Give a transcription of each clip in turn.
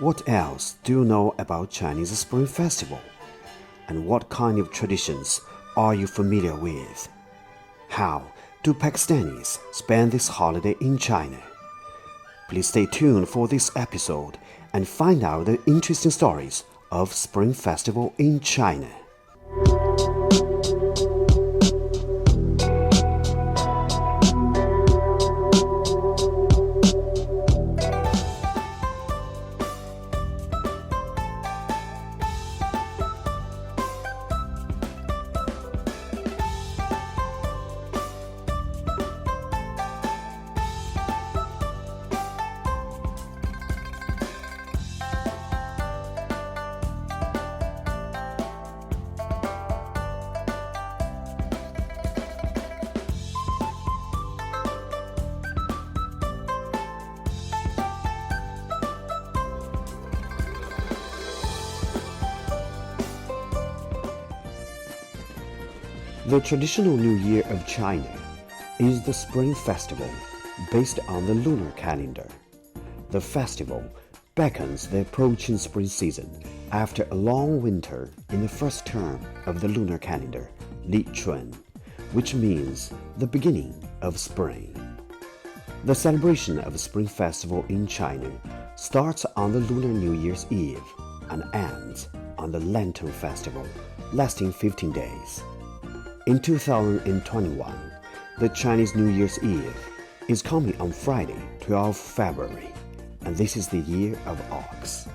What else do you know about Chinese Spring Festival? And what kind of traditions are you familiar with? How do Pakistanis spend this holiday in China? Please stay tuned for this episode and find out the interesting stories of Spring Festival in China. The traditional New Year of China is the Spring Festival based on the lunar calendar. The festival beckons the approaching spring season after a long winter in the first term of the lunar calendar, Lichun, which means the beginning of spring. The celebration of the Spring Festival in China starts on the Lunar New Year's Eve and ends on the Lantern Festival, lasting 15 days. In 2021, the Chinese New Year's Eve is coming on Friday, 12 February, and this is the year of ox.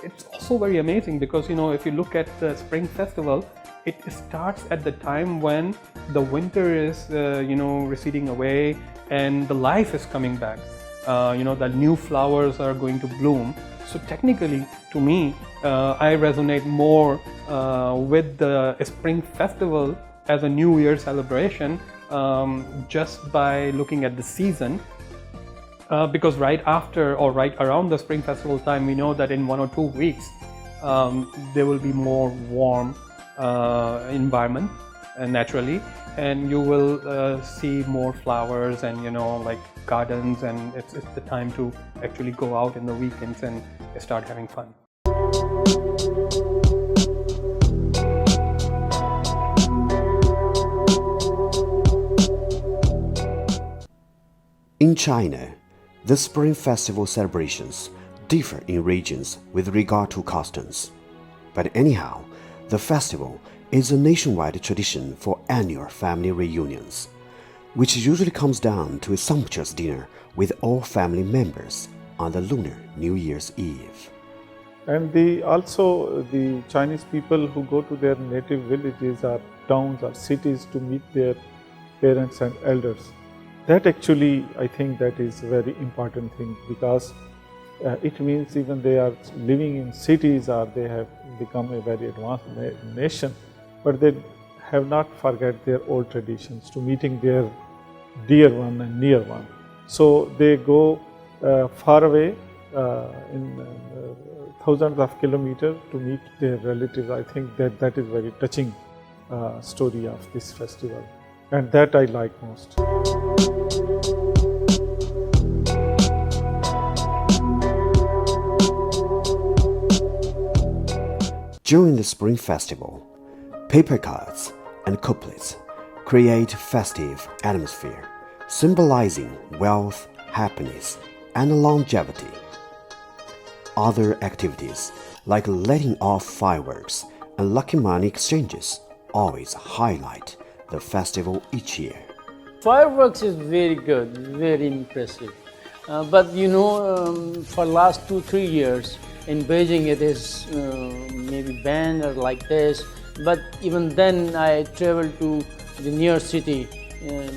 It's also very amazing because, if you look at the Spring Festival, it starts at the time when the winter is, receding away and the life is coming back. The new flowers are going to bloom. So technically, to me, I resonate more with the Spring Festival as a New Year celebration just by looking at the season. Because right after or right around the Spring Festival time, we know that in 1 or 2 weeks, there will be more warm environment naturally, and you will see more flowers and gardens, and it's the time to actually go out in the weekends and start having fun. In China, the Spring Festival celebrations differ in regions with regard to customs. But anyhow, the festival is a nationwide tradition for annual family reunions, which usually comes down to a sumptuous dinner with all family members on the Lunar New Year's Eve. And also the Chinese people who go to their native villages or towns or cities to meet their parents and elders. That actually, I think that is a very important thing, because it means even they are living in cities or they have become a very advanced nation, but they have not forget their old traditions to meeting their dear one and near one. So they go far away in thousands of kilometers to meet their relatives. I think that is very touching story of this festival, and that I like most. During the Spring Festival, paper cards and couplets create festive atmosphere, symbolizing wealth, happiness, and longevity. Other activities like letting off fireworks and lucky money exchanges always highlight the festival each year. Fireworks is very good, very impressive. But for last 2-3 years in Beijing it is maybe banned or like this. But even then I traveled to the near city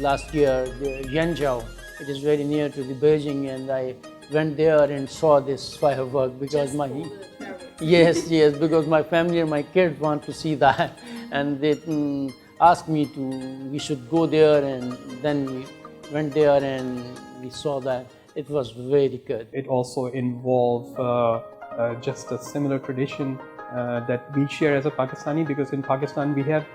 last year, the Yanzhou. It is very near to the Beijing, and I went there and saw this firework because because my family and my kids want to see that, and they asked me we should go there, and then we went there and we saw that. It was very good. It also involves just a similar tradition that we share as a Pakistani, because in Pakistan we have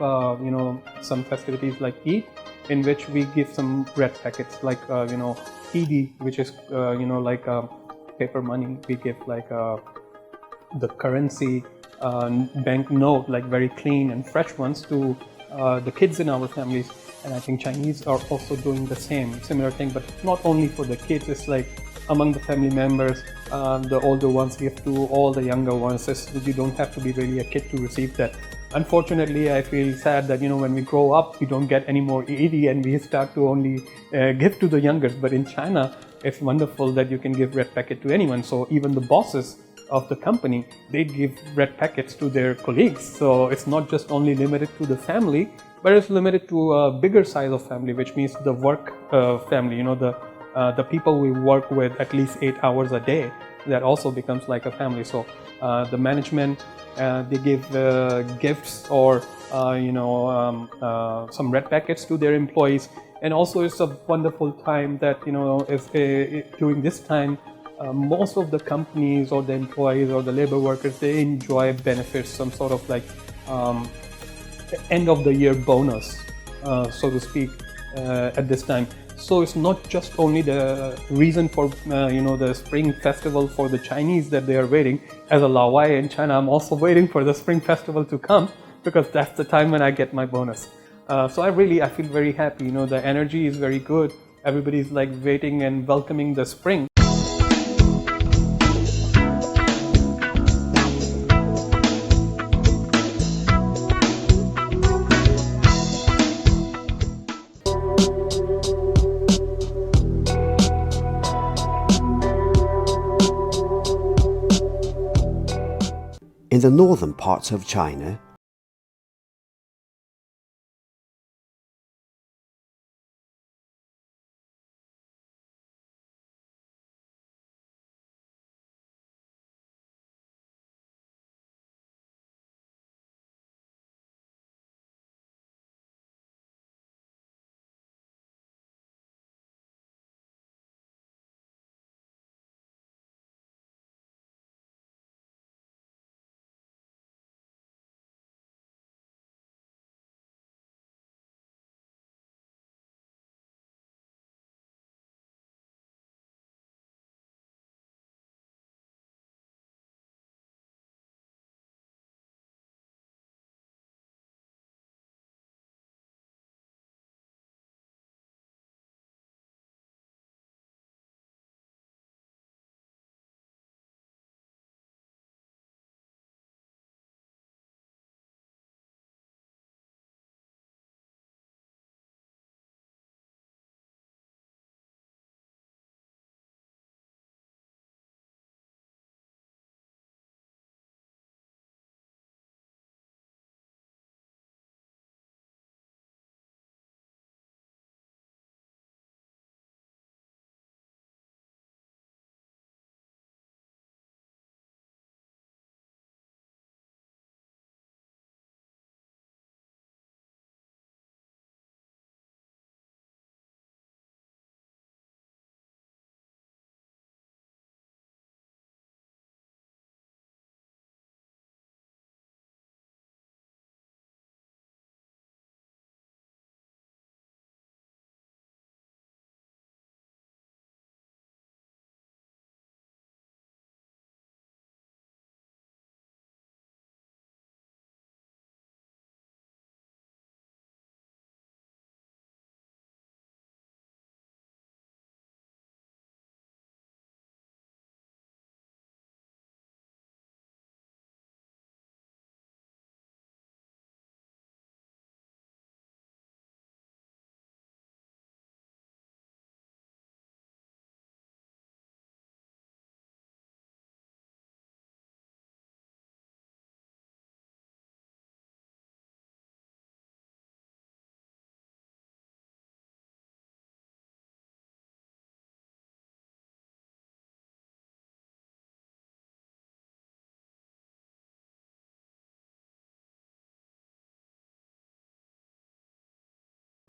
some festivities like Eid, in which we give some red packets like Eid, which is like paper money. We give like the currency banknote, like very clean and fresh ones, to the kids in our families. And I think Chinese are also doing the similar thing, but not only for the kids, it's like among the family members, the older ones give to all the younger ones. You don't have to be really a kid to receive that. Unfortunately, I feel sad that, when we grow up, we don't get any more ED and we start to only give to the youngers. But in China, it's wonderful that you can give red packet to anyone. So even the bosses of the company, they give red packets to their colleagues. So it's not just only limited to the family, but it's limited to a bigger size of family, which means the work family, the people we work with at least 8 hours a day. That also becomes like a family. So the management, they give gifts or some red packets to their employees. And also it's a wonderful time that if during this time most of the companies or the employees or the labor workers, they enjoy benefits, some sort of like end of the year bonus, so to speak, at this time. So it's not just only the reason for the Spring Festival for the Chinese that they are waiting. As a Lawai in China, I'm also waiting for the Spring Festival to come, because that's the time when I get my bonus. So I feel very happy. The energy is very good. Everybody's like waiting and welcoming the spring. In the northern parts of China,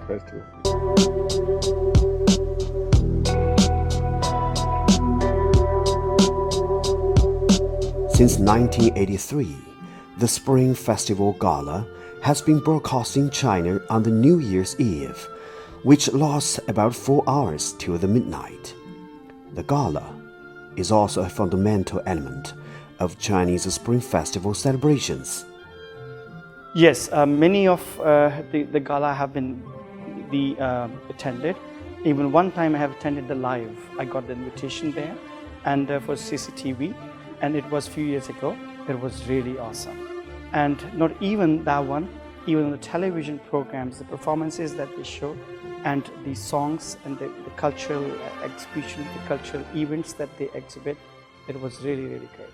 festival. Since 1983, the Spring Festival Gala has been broadcast in China on the New Year's Eve, which lasts about 4 hours till the midnight. The gala is also a fundamental element of Chinese Spring Festival celebrations. Yes, many of the gala have been attended. Even one time I have attended the live. I got the invitation there, and for CCTV, and it was a few years ago. It was really awesome. And not even that one, even the television programs, the performances that they show, and the songs and the cultural exhibition, the cultural events that they exhibit, it was really, really great.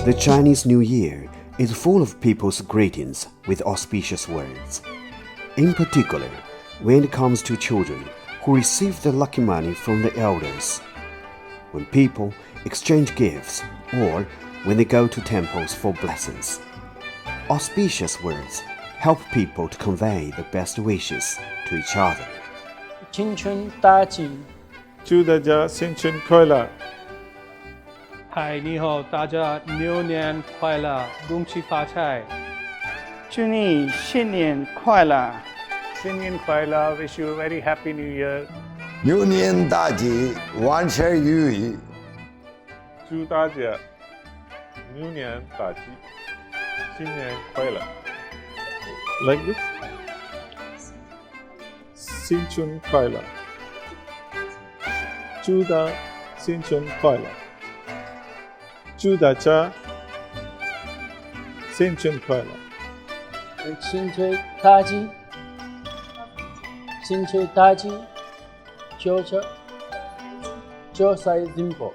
The Chinese New Year is full of people's greetings with auspicious words. In particular, when it comes to children who receive the lucky money from the elders, when people exchange gifts, or when they go to temples for blessings. Auspicious words help people to convey the best wishes to each other. 新春大吉，祝大家新春快乐！嗨，你好，大家牛年快乐，恭喜发财！祝你新年快乐！新年快乐 ！Wish you a very happy New Year！ 牛年大吉，万事如意。祝大家牛年大吉，新年快乐。Like this? 新春快乐！祝大家新春快乐！祝大家新春快乐！新春大吉，新春大吉，久赛进步。